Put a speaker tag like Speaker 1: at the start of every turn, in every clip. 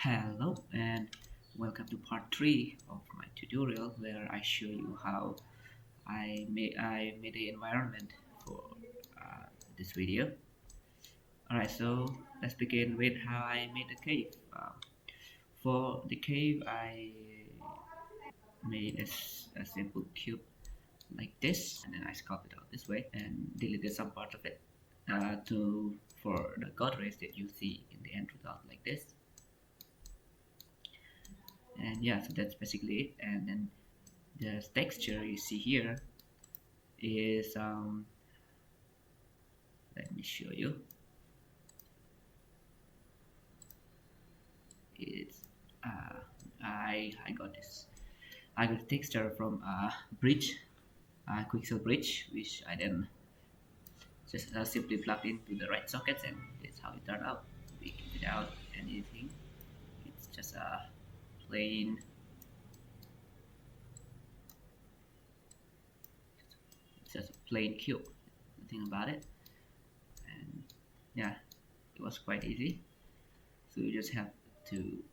Speaker 1: Hello and welcome to part 3 of my tutorial where I show you how I made the environment for this video. Alright, so let's begin with how I made the cave. For the cave I made a simple cube like this, and then I sculpted out this way and deleted some part of it to for the god rays that you see in the end result like this. And yeah, so that's basically it. And then the texture you see here is let me show you. It's I got this. I got texture from bridge, Quixel bridge, which I then just simply plugged into the right sockets, and that's how it turned out. Without anything, it's just a plain, it's just a plain cube. Nothing about it, and yeah, it was quite easy. So you just have to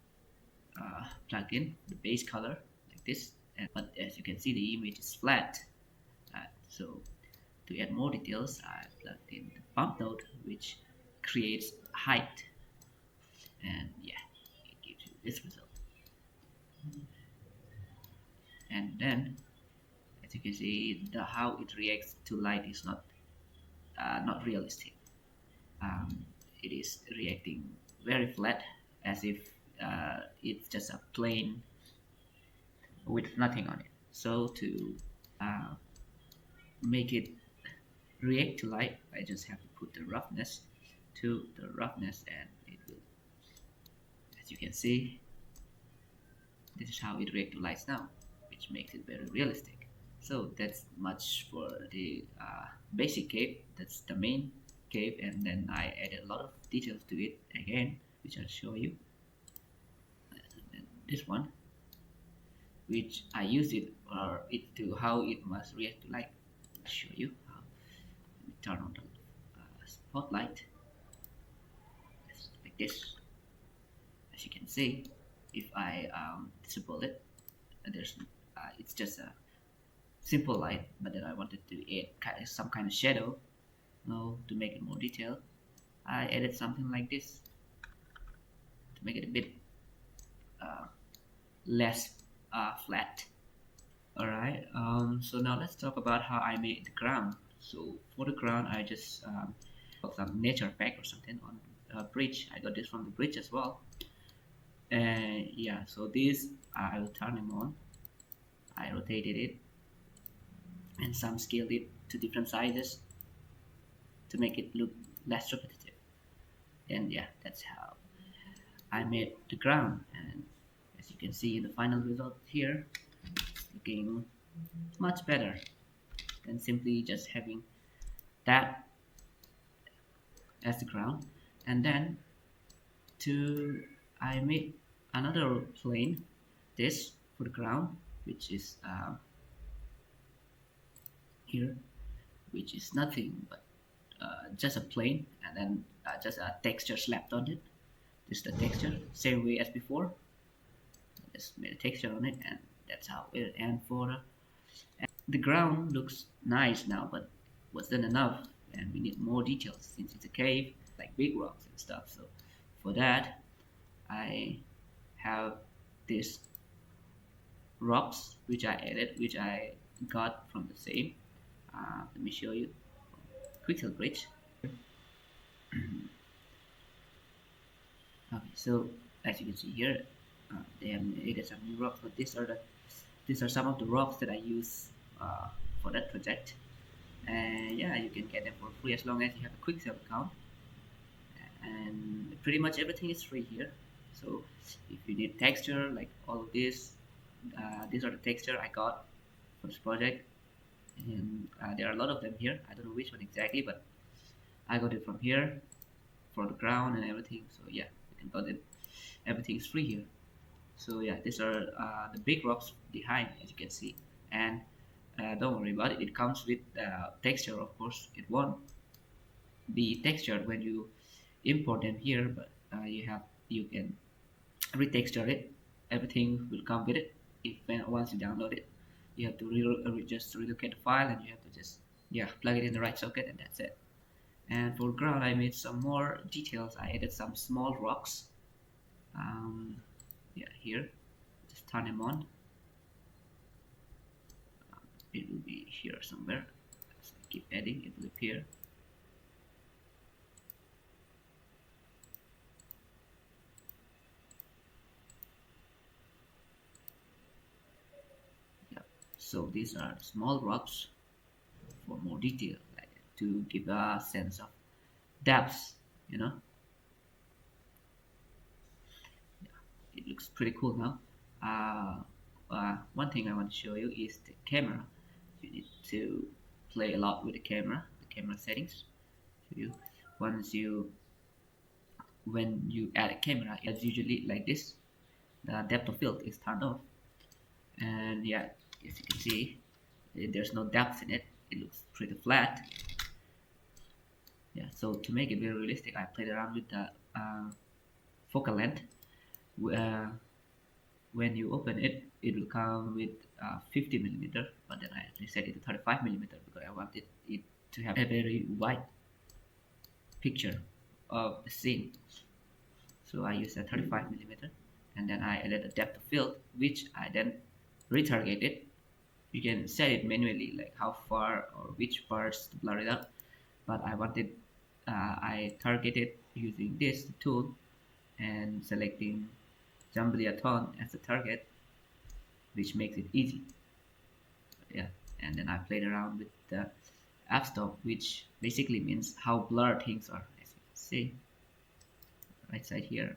Speaker 1: plug in the base color like this, but as you can see the image is flat. So to add more details I plugged in the bump node, which creates height, and yeah, it gives you this result. And then as you can see, the how it reacts to light is not realistic. It is reacting very flat, as if it's just a plane with nothing on it. So to uh, make it react to light, I just have to put the roughness to the roughness, and it will, as you can see, this is how it reacts to lights now, which makes it very realistic. So that's much for the basic cave. That's the main cave, and then I added a lot of details to it again, which I'll show you. And this one, which I use it or it to how it must react to light. I'll show you how. Let me turn on the spotlight. It's like this. As you can see, if I disable it, there's it's just a simple light, but then I wanted to add some kind of shadow. No, to make it more detailed, I added something like this to make it a bit less flat. Alright, so now let's talk about how I made the ground. So for the ground I just got some nature pack or something on a bridge. I got this from the bridge as well. And yeah, so this I will turn them on. I rotated it and some scaled it to different sizes to make it look less repetitive. And yeah, that's how I made the ground. And as you can see, the final result here is looking much better than simply just having that as the ground. And then to I made another plane, this for the ground, which is here, which is nothing but just a plane, and then just a texture slapped on it. This is the texture, same way as before. Just made a texture on it, and that's how it. And for the ground looks nice now, but wasn't enough, and we need more details since it's a cave, like big rocks and stuff. So for that, I have these rocks which I added, which I got from the same. Let me show you. Quixel bridge. Okay, so as you can see here, they have added some new rocks, but these are some of the rocks that I use for that project. And yeah, you can get them for free as long as you have a Quixel account. And pretty much everything is free here. So if you need texture, like all of this, these are the texture I got for this project, and there are a lot of them here. I don't know which one exactly, but I got it from here for the ground and everything. So yeah, you can got it. Everything is free here. So yeah, these are the big rocks behind, as you can see. And don't worry about it. It comes with texture, of course. It won't be textured when you import them here, but you can retexture it. Everything will come with it. If once you download it, you have to just relocate the file, and you have to just, yeah, plug it in the right socket, and that's it. And for ground, I made some more details. I added some small rocks. um, yeah, here, just turn them on. It will be here somewhere. So keep adding, it will appear. Yeah, so these are small rocks for more detail, like to give a sense of depth, you know. It looks pretty cool now. One thing I want to show you is the camera. You need to play a lot with the camera settings. Show you. Once you When you add a camera, it's usually like this. The depth of field is turned off, and yeah, as you can see, there's no depth in it. It looks pretty flat. Yeah, so to make it very realistic, I played around with the focal length. Uh, when you open it, it will come with 50 millimeter, but then I actually set it to 35 millimeter because I wanted it to have a very wide picture of the scene. So I used a 35 millimeter, and then I added a depth of field, which I then retargeted. You can set it manually, like how far or which parts to blur it out. But I targeted using this tool and selecting Jumbly-A-Tone as the target, which makes it easy. Yeah, and then I played around with the f-stop, which basically means how blurred things are, as you can see right side here.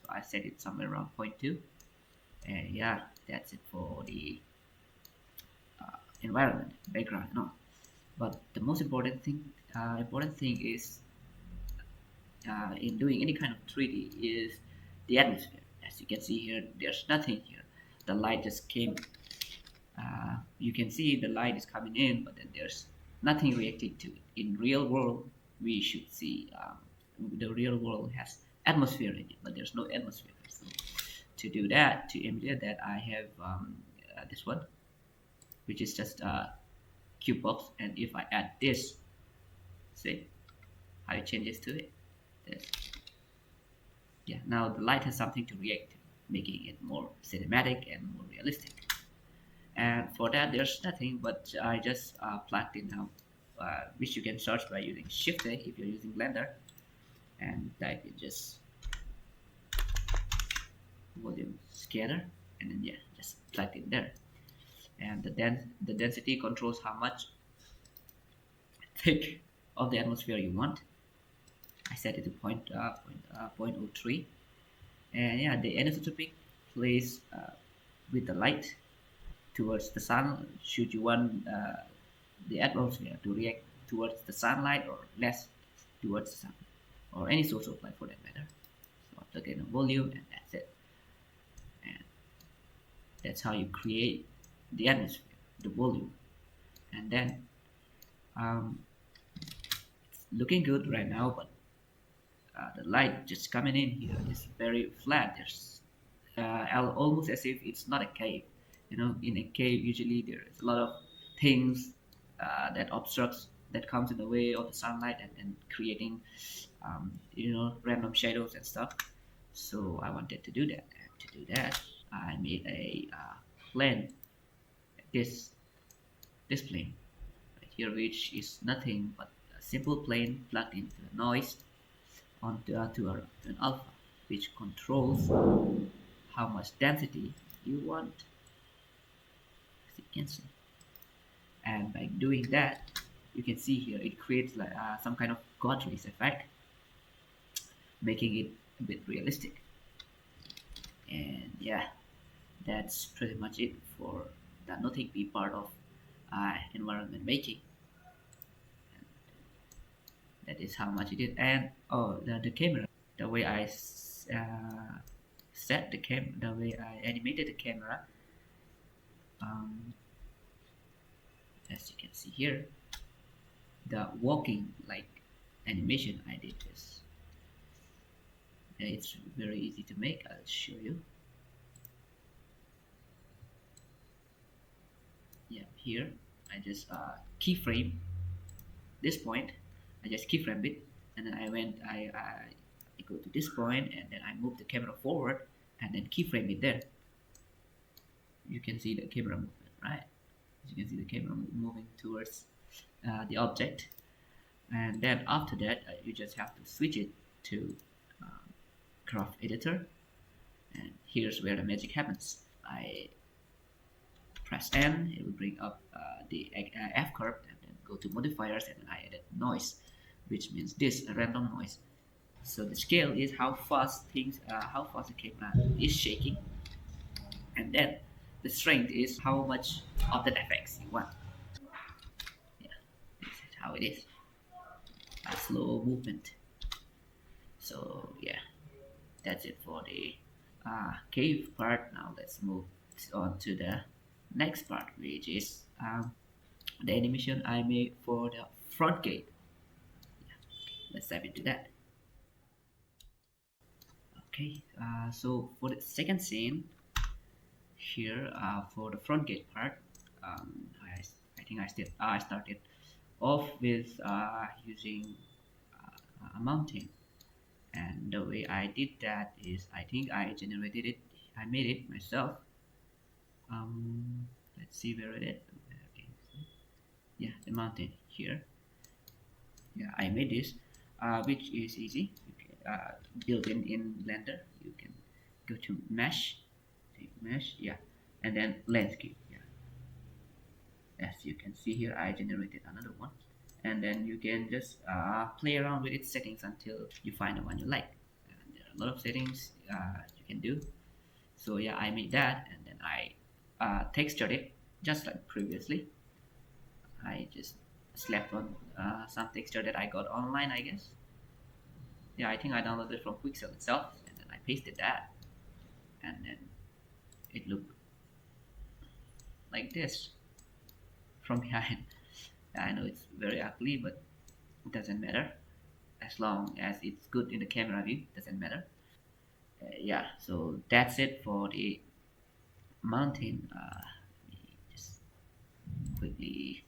Speaker 1: So I set it somewhere around 0.2, and yeah, that's it for the environment, background, and all. But the most important thing is in doing any kind of 3D is the atmosphere. As you can see here, there's nothing here. The light just came. You can see the light is coming in, but then there's nothing reacting to it. In real world, we should see the real world has atmosphere in it, but there's no atmosphere. So to do that, to emulate that, I have this one, which is just a cube box, and if I add this, see how it changes to it. This. Yeah, now the light has something to react to, making it more cinematic and more realistic. And for that, there's nothing, but I just plugged in now, which you can search by using Shift A if you're using Blender, and type in just volume scatter, and then yeah, just plug it there. And the density controls how much thick of the atmosphere you want. I set it to 0.03, and yeah, the anisotropic plays with the light towards the sun. Should you want the atmosphere to react towards the sunlight or less towards the sun, or any source of light for that matter. So I plug in a volume, and that's it. And that's how you create the atmosphere, the volume. And then it's looking good right now, but the light just coming in here is very flat. There's almost as if it's not a cave. You know, in a cave usually there is a lot of things that obstructs, that comes in the way of the sunlight, and creating random shadows and stuff. So I wanted to do that, and to do that I made a plane, this plane right here, which is nothing but a simple plane plugged into a noise to an alpha, which controls how much density you want, as you can see. And by doing that, you can see here it creates like some kind of God rays effect, making it a bit realistic. And yeah, that's pretty much it for the Nothing Be part of environment making. And that is how much it is. And oh, the camera, the way I set the way I animated the camera, um, as you can see here, the walking like animation I did is Yeah, it's very easy to make. I'll show you. Yeah, here I just keyframe this point. I just keyframe it, and then I go to this point, and then I move the camera forward, and then keyframe it there. You can see the camera movement, right? You can see the camera moving towards the object, and then after that you just have to switch it to um, craft editor, and here's where the magic happens. I press N, it will bring up the F curve, and then go to modifiers, and then I added noise, which means this a random noise. So the scale is how fast the camera is shaking, and then the strength is how much of the effects you want. Yeah, this is how it is. A slow movement. So yeah, that's it for the cave part. Now let's move on to the next part, which is the animation I made for the front gate. Let's dive into that. Okay, so for the second scene here, for the front gate part, I think I started off with using a mountain, and the way I did that is I think I generated it, I made it myself. Let's see where it is. Yeah, the mountain here. Yeah, I made this, which is easy. You can, built in Blender. You can go to mesh, take mesh, yeah, and then landscape. Yeah, as you can see here, I generated another one, and then you can just play around with its settings until you find the one you like. And there are a lot of settings you can do. So yeah, I made that, and then I textured it just like previously. I just slapped on some texture that I got online, I guess. Yeah, I think I downloaded from Quixel itself, and then I pasted that, and then it looked like this from behind. I know it's very ugly, but it doesn't matter as long as it's good in the camera view. Doesn't matter. Yeah, so that's it for the mountain. Let me just quickly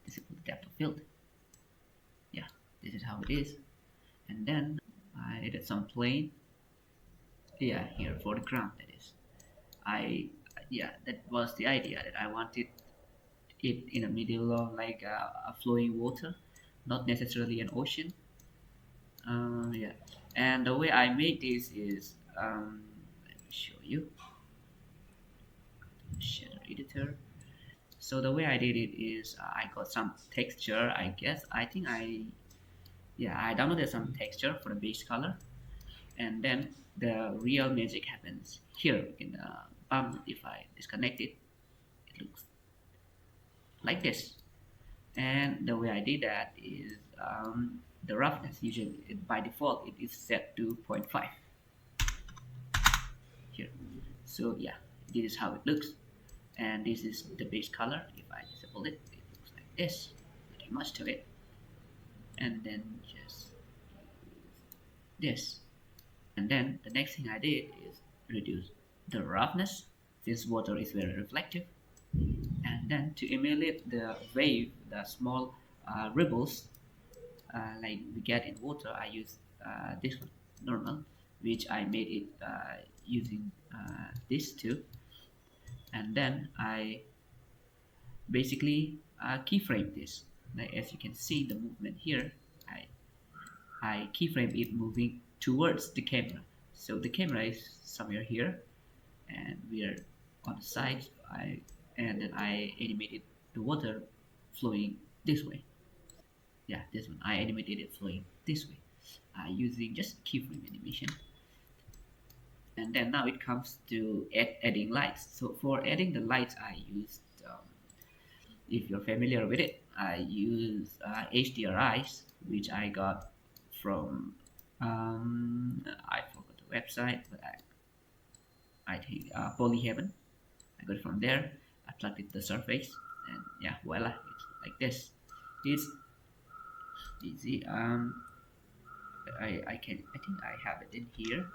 Speaker 1: disable the depth of field. Yeah, this is how it is. And then I added some plane. Yeah, here for the ground, that is. I Yeah, that was the idea, that I wanted it in the middle of like a flowing water, not necessarily an ocean. Yeah, and the way I made this is let me show you. Shader editor. So the way I did it is I got some texture. I guess I think I yeah, I downloaded some texture for the base color, and then the real magic happens here in the bump. If I disconnect it, it looks like this. And the way I did that is the roughness, usually by default it is set to 0.5 here. So yeah, this is how it looks, and this is the base color. If I disable it, it looks like this, pretty much to it. And then just this, and then the next thing I did is reduce the roughness, since water is very reflective. And then to emulate the wave, the small ripples like we get in water, I use this one, normal, which I made it using this too. And then I basically keyframe this. Like, as you can see the movement here, I keyframe it moving towards the camera. So the camera is somewhere here, and we are on the side. And then I animated the water flowing this way. Yeah, this one I animated it flowing this way using just keyframe animation. And then now it comes to adding lights. So for adding the lights, I used if you're familiar with it, I use HDRIs, which I got from I forgot the website, but I think Polyheaven. I got it from there. I plugged it to the surface, and yeah, voila, it's like this. It's easy. I think I have it in here.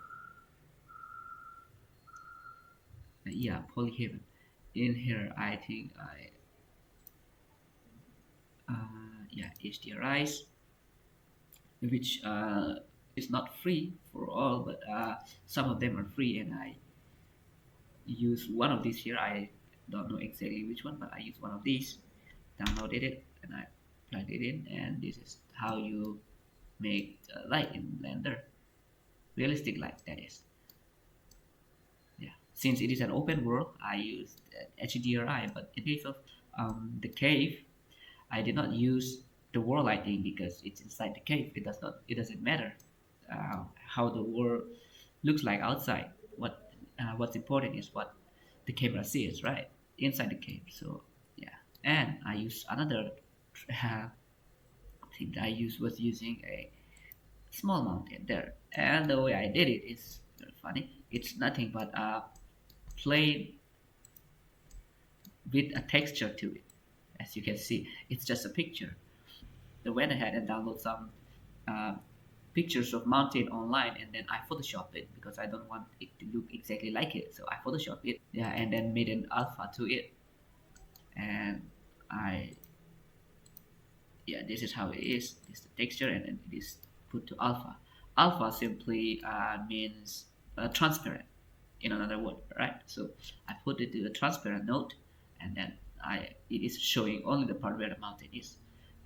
Speaker 1: Yeah, polyhaven. In here, I think yeah, HDRIs, which is not free for all, but some of them are free, and I use one of these here. I don't know exactly which one, but I use one of these, downloaded it, and I plugged it in, and this is how you make light in Blender, realistic light, that is. Yeah, since it is an open world, I used HDRI, but in case of the cave, I did not use the world lighting because it's inside the cave. It doesn't matter how the world looks like outside. What's important is what the camera sees, right, inside the cave. So yeah, and I use another thing that I used was using a small mountain there, and the way I did it is very funny. It's nothing but a plain with a texture to it. As you can see, it's just a picture. I went ahead and download some uh, pictures of mountain online, and then I Photoshop it because I don't want it to look exactly like it. So I Photoshop it, yeah, and then made an alpha to it, and I yeah, this is how it is. This is the texture, and then it is put to alpha. Alpha simply means transparent, in another word, right? So I put it to the transparent node, and then it is showing only the part where the mountain is.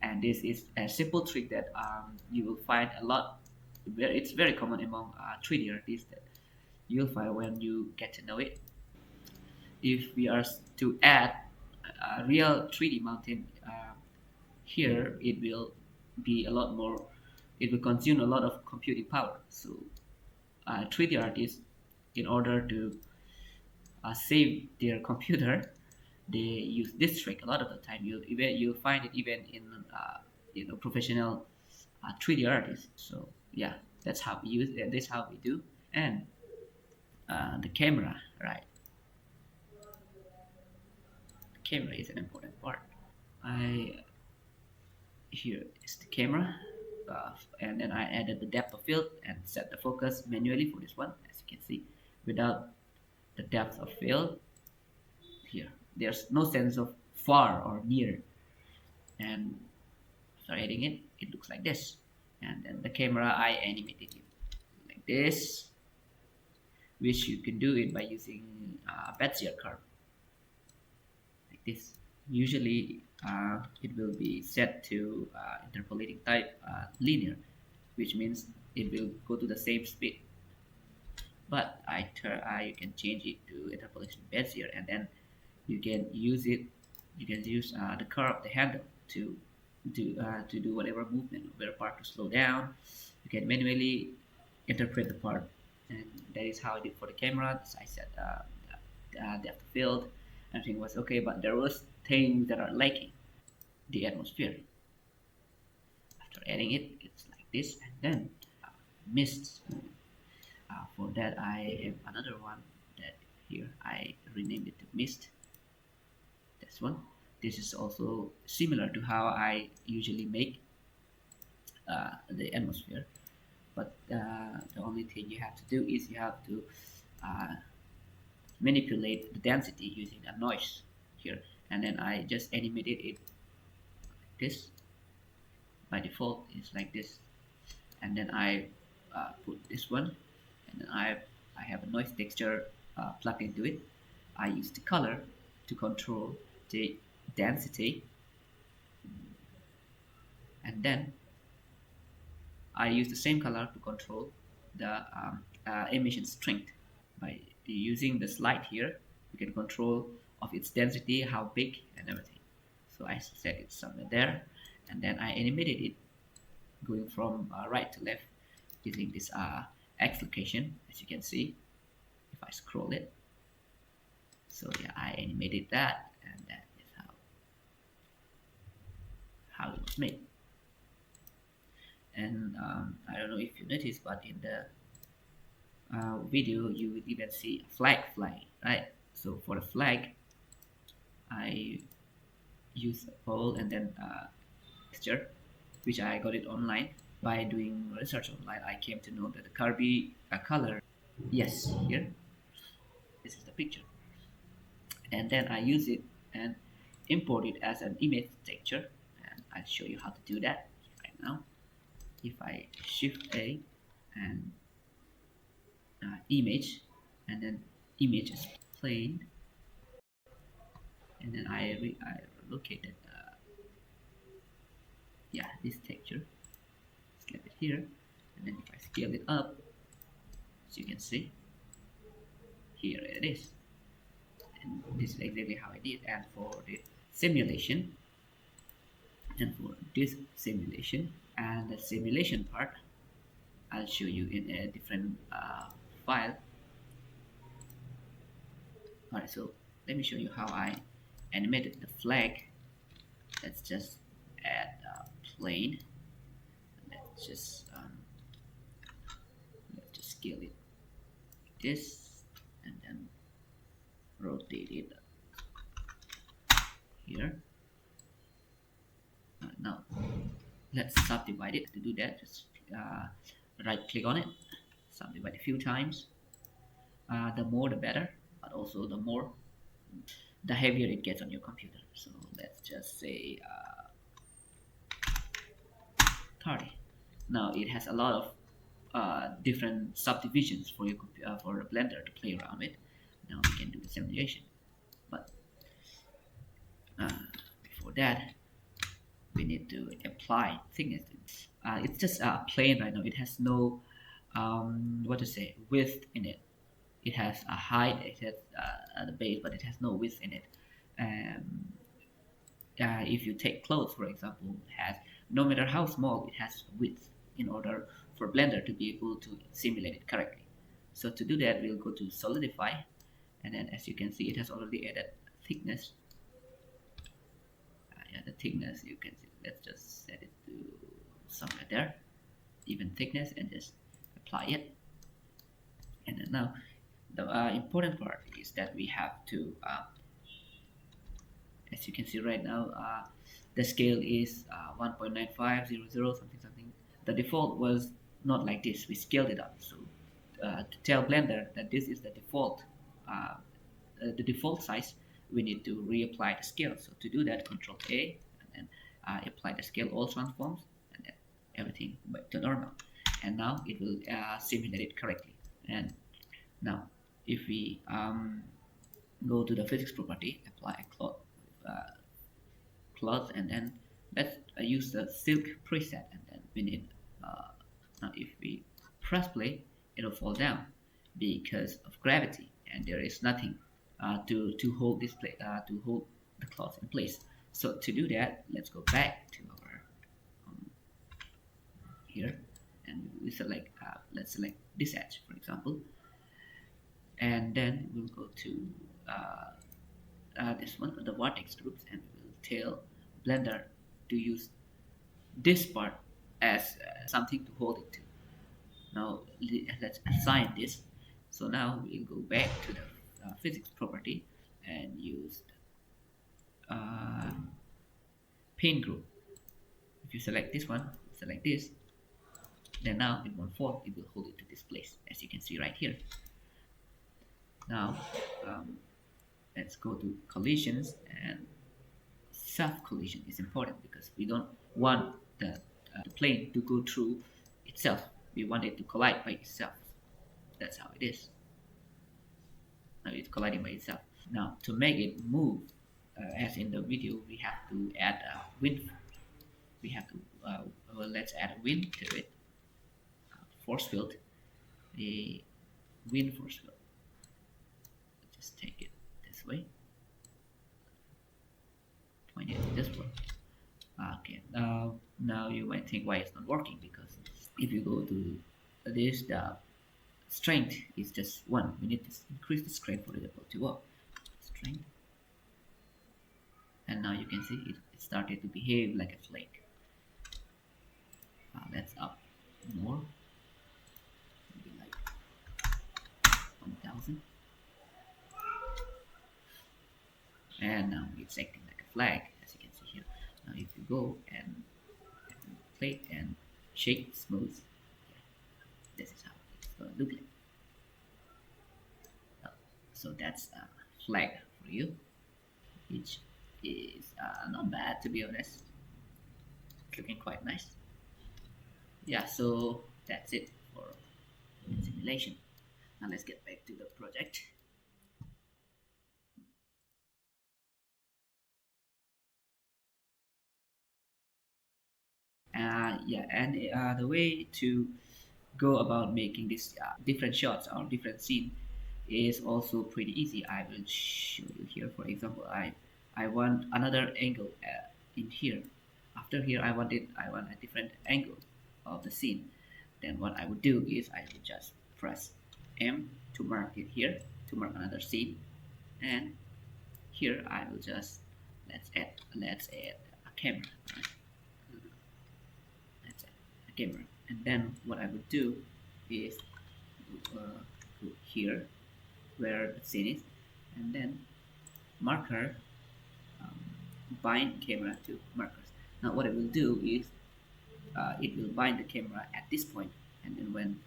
Speaker 1: And this is a simple trick that you will find a lot. It's very common among 3D artists that you'll find when you get to know it. If we are to add a real 3D mountain here, it will be a lot more. It will consume a lot of computing power. So 3D artists, in order to save their computer, they use this trick a lot of the time. You find it even in professional 3D artists. So yeah, that's how we use it. That's how we do. And the camera, right? The camera is an important part. I Here is the camera, and then I added the depth of field and set the focus manually for this one, as you can see, without the depth of field here. There's no sense of far or near, and after adding it, it looks like this. And then the camera, I animated it like this, which you can do it by using Bezier curve, like this. Usually, it will be set to interpolating type linear, which means it will go to the same speed. But you can change it to interpolation Bezier, and then you can use it. You can use the curve, the handle, to do whatever movement, where part to slow down. You can manually interpret the part, and that is how I did for the camera. So I set the depth of field. Everything was okay, but there was things that are lacking. The atmosphere. After adding it, it's like this, and then mist. For that, I have another one that here I renamed it to mist. This one. This is also similar to how I usually make the atmosphere, but the only thing you have to do is you have to uh, manipulate the density using a noise here, and then I just animated it like this. By default it's like this, and then I put this one, and then I have a noise texture plugged into it. I use the color to control the density, and then I use the same color to control the emission strength. By using the slide here, you can control of its density, how big, and everything. So I set it somewhere there, and then I animated it going from right to left using this X location, as you can see if I scroll it. So yeah, I animated that, and that is how it was made. And I don't know if you noticed, but in the video you will even see a flag flying, right? So for the flag, I use a pole and then texture, which I got it online. By doing research online, I came to know that the Kirby color, yes, here, this is the picture. And then I use it and import it as an image texture. And I'll show you how to do that right now. If I shift A and image, and then image is plain, and then I located yeah, this texture, slap it here, and then if I scale it up, as you can see, here it is. And this is exactly how I did. And for the simulation, and for this simulation and the simulation part, I'll show you in a different file. Alright, so let me show you how I animated the flag. Let's just add a plane. Let's just scale it like this, and then rotate it here. Now let's subdivide it. To do that, just right click on it, subdivide a few times. The more the better, but also the heavier it gets on your computer. So let's just say 30. Now it has a lot of different subdivisions for your for a Blender to play around with. Now we can do the simulation, but before that, we need to apply thickness. It's just plain right now. It has no what to say, width in it. It has a height, it has the base, but it has no width in it. Um, if you take clothes, for example, it has, no matter how small, it has width in order for Blender to be able to simulate it correctly. So to do that, we'll go to Solidify, and then as you can see, it has already added thickness. Yeah, the thickness, you can see. Let's just set it to somewhere there, even thickness, and just apply it. And then now the important part is that we have to as you can see right now, the scale is 1.9500 something something. The default was not like this. We scaled it up. So to tell Blender that this is the default size, we need to reapply the scale. So to do that, Control A, and then apply the scale all transforms, and then everything back to normal. And now it will simulate it correctly. And now if we go to the physics property, apply a cloth, and then let's use the silk preset, and then we need now if we press play, it'll fall down because of gravity, and there is nothing to hold this plate to hold the cloth in place. So to do that, let's go back to our here, and we select let's select this edge, for example, and then we'll go to this one, the vertex groups, and we will tell Blender to use this part as something to hold it to. Now let's assign this. So now we'll go back to the physics property and use paint group. If you select this one, select this, then now it won't fall, it will hold it to this place, as you can see right here. Now let's go to collisions, and self collision is important because we don't want the plane to go through itself. We want it to collide by itself. That's how it is. Now it's colliding by itself. Now to make it move, as in the video, we have to add a wind. We have to well, let's add a wind to it. Force field, the wind force field. Just take it this way. Point it this way. Okay. Now you might think why it's not working, because if you go to this, the strength is just 1. We need to increase the strength for it to work. Strength, and now you can see it started to behave like a flake. Let's up more, maybe like 1000, and now it's acting like a flag, as you can see here. Now if you go and play and shake smooth. This is how it's going to look like. So that's a flag for you, which is not bad, to be honest. It's looking quite nice. Yeah, so that's it for simulation. Now let's get back to the project. Yeah, and the way to go about making this different shots or different scene is also pretty easy. I will show you here. For example, I want another angle in here. After here, I want a different angle of the scene. Then what I would do is I would just press M to mark it here, to mark another scene, and here I will just let's add a camera. Right? Let's add a camera, and then what I would do is go here where the scene is, and then marker, um, bind camera to markers. Now what it will do is it will bind the camera at this point, and then when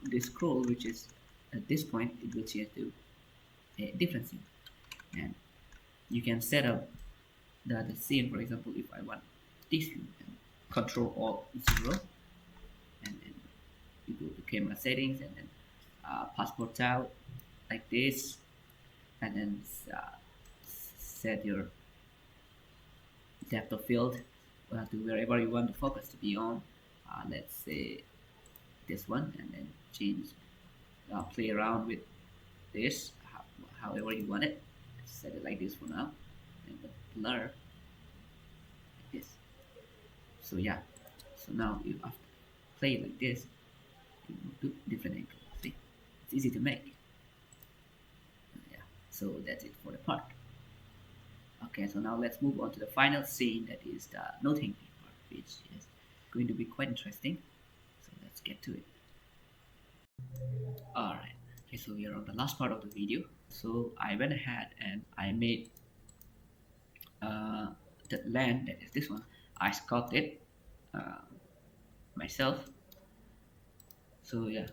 Speaker 1: this scroll reaches at this point, it will change to a different scene. And you can set up the scene. For example, if I want this scene, and Control Alt 0, and then you go to camera settings, and then passport out like this, and then set your depth of field to wherever you want the focus to be on. Let's say this one, and then change, play around with this however you want it. Set it like this for now, and the blur like this. So yeah, so now you have to play like this, you do different angles. See, it's easy to make. Yeah, so that's it for the part. Okay, so now let's move on to the final scene, that is the noting part, which is going to be quite interesting. So let's get to it. Alright, okay, so we are on the last part of the video. So I went ahead and I made the land, that is this one. I sculpted uh, myself. So yeah,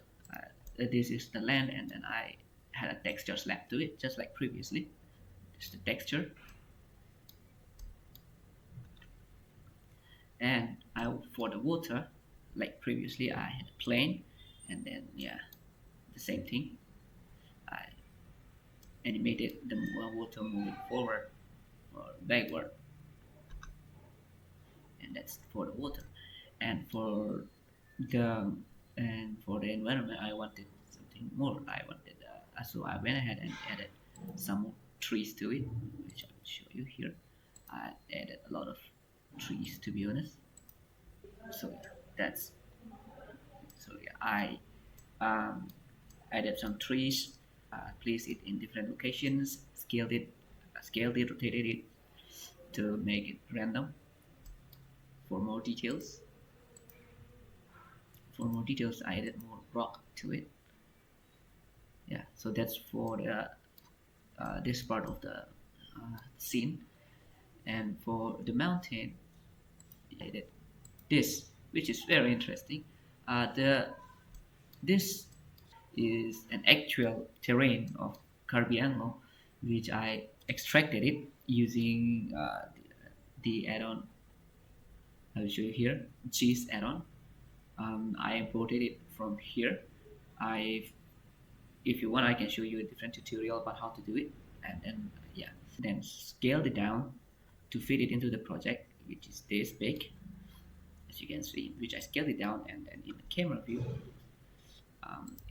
Speaker 1: this is the land, and then I had a texture slap to it, just like previously. This is the texture. And for the water, like previously, I had a plane, and then yeah, the same thing. I animated the water moving forward or backward, and that's for the water. And for the for the environment, I wanted something more. So I went ahead and added some more trees to it, which I will show you here. I added a lot of trees, to be honest. So yeah, that's so yeah, I um, added some trees, placed it in different locations, scaled it, rotated it to make it random. For more details, I added more rock to it. Yeah, so that's for the this part of the scene. And for the mountain, I added this, which is very interesting. The This is an actual terrain of Carbiango, which I extracted it using the add-on I will show you here, Cheese add-on. I imported it from here. I, if you want, I can show you a different tutorial about how to do it, and then yeah, then scale it down to fit it into the project, which is this big, as you can see, which I scaled it down, and then in the camera view,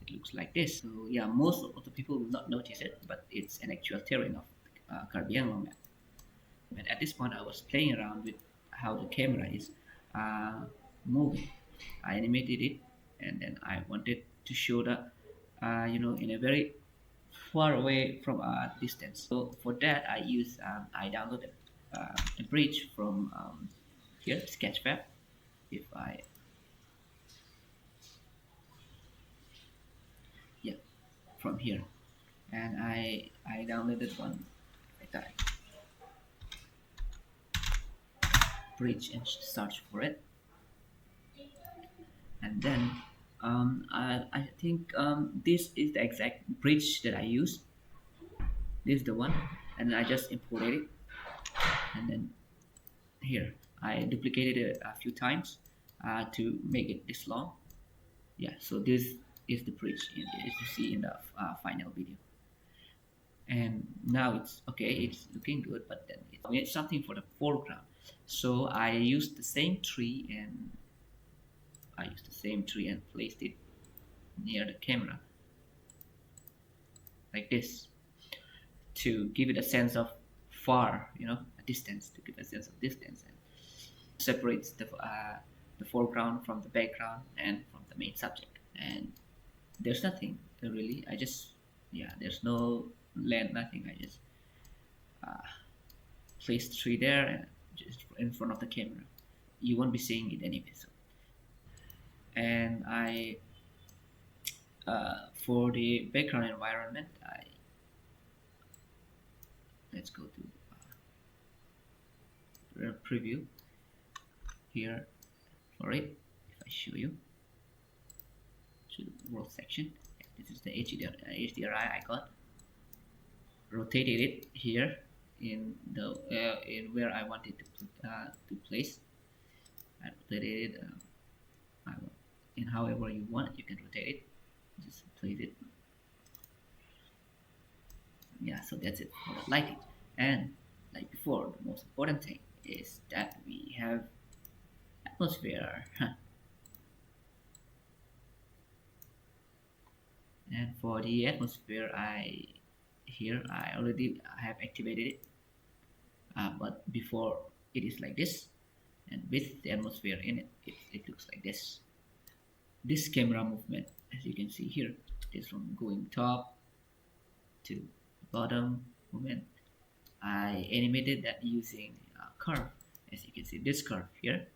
Speaker 1: it looks like this. So yeah, most of the people will not notice it, but it's an actual terrain of Carbiango map. But at this point, I was playing around with how the camera is uh, moving. I animated it, and then I wanted to show the, in a very far away from a distance. So for that, I downloaded a bridge from here, Sketchfab. If I, yeah, from here, and I downloaded one. I type bridge and search for it. And then I think this is the exact bridge that I use. This is the one, and I just imported it, and then here I duplicated it a few times to make it this long. Yeah, so this is the bridge as you see in the final video. And now it's okay, it's looking good, but then we need something for the foreground. So I used the same tree, and placed it near the camera like this to give it a sense of far, a distance, to give a sense of distance, and separates the foreground from the background and from the main subject. And there's nothing really. I just, yeah, there's no land, nothing. I just place the tree there and just in front of the camera. You won't be seeing it anyway. So, and I for the background environment, let's go to preview here for it. If I show you to the world section, this is the HDRI I got. Rotated it here in the in where I wanted to place. I rotated it in however you want. You can rotate it. Just place it. Yeah, so that's it for the lighting. And like before, the most important thing is that we have atmosphere. And for the atmosphere, I already have activated it, but before it is like this, and with the atmosphere in it, it looks like this. This camera movement, as you can see here, is from going top to bottom movement. I animated that using a curve. As you can see, this curve here,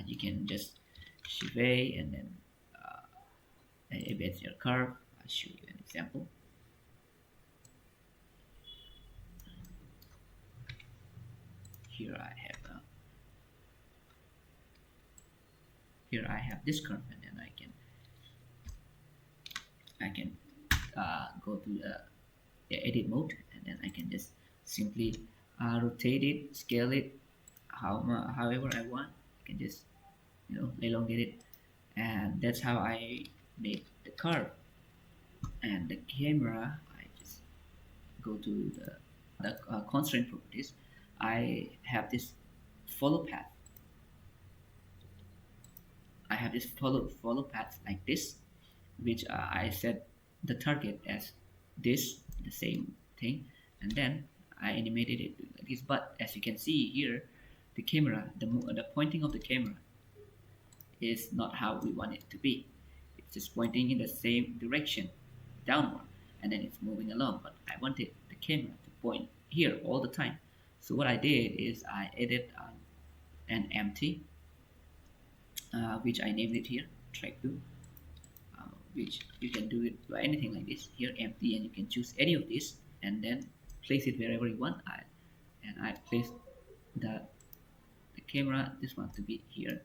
Speaker 1: you can just shift A and then embed your curve. I'll show you an example. Here I have this curve, and then I can go to the edit mode, and then I can just simply rotate it, scale it, however I want. I can just elongate it, and that's how I made the curve. And the camera, I just go to the constraint properties. I have this follow path. I have this follow path like this, which I set the target as this, the same thing, and then I animated it like this. But as you can see here, the camera, the pointing of the camera is not how we want it to be. It's just pointing in the same direction, downward, and then it's moving along. But I wanted the camera to point here all the time. So what I did is I added an empty, which I named it here, track 2, which you can do it by anything like this. Here empty, and you can choose any of these and then place it wherever you want. I placed the camera, this one, to be here.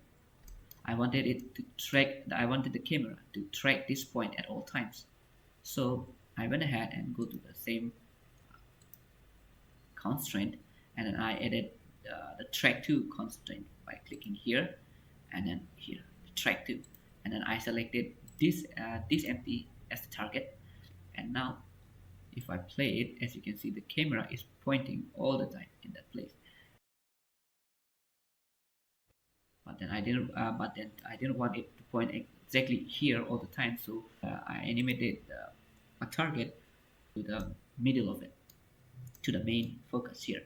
Speaker 1: I wanted the camera to track this point at all times. So I went ahead and go to the same constraint, and then I added the track 2 constraint by clicking here and then here, track 2, and then I selected this empty as the target. And now if I play it, as you can see, the camera is pointing all the time in that place. But then I didn't want it to point exactly here all the time, so I animated a target to the middle of it, to the main focus here.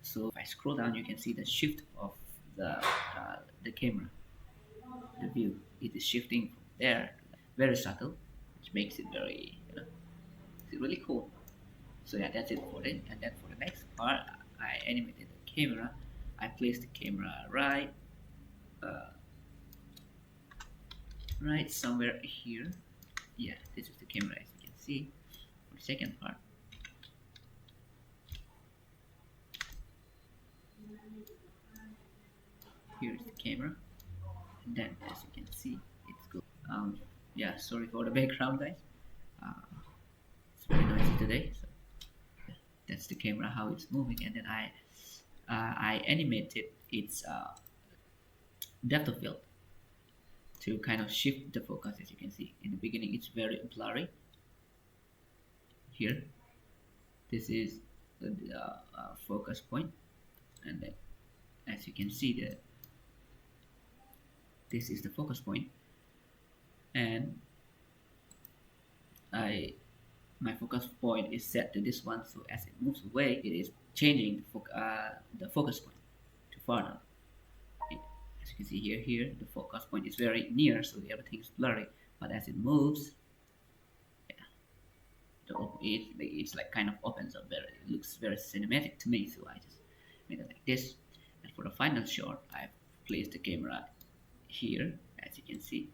Speaker 1: So if I scroll down, you can see the shift of the camera, the view. It is shifting from there, very subtle, which makes it very, it's really cool. So yeah, that's it for it. And then for the next part, I animated the camera. I placed the camera right somewhere here. Yeah, this is the camera, as you can see. For the second part, here is the camera. Then as you can see, it's good. Yeah, sorry for the background, guys. uh, it's very noisy today. So that's the camera how it's moving, and then I animated its depth of field to kind of shift the focus. As you can see in the beginning, it's very blurry. Here, this is the focus point, and then as you can see, this is the focus point, and I my focus point is set to this one. So as it moves away, it is changing the focus point to further. As you can see here, the focus point is very near, so everything is blurry. But as it moves, yeah, it's like kind of opens up. It looks very cinematic to me, so I just made it like this. And for the final shot, I've placed the camera here, as you can see,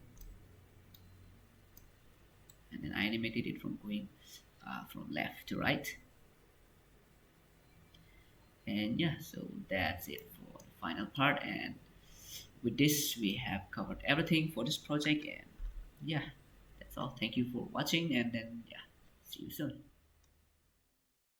Speaker 1: and then I animated it from going from left to right. And yeah, so that's it for the final part. And with this, we have covered everything for this project. And yeah, that's all. Thank you for watching, and then yeah, see you soon.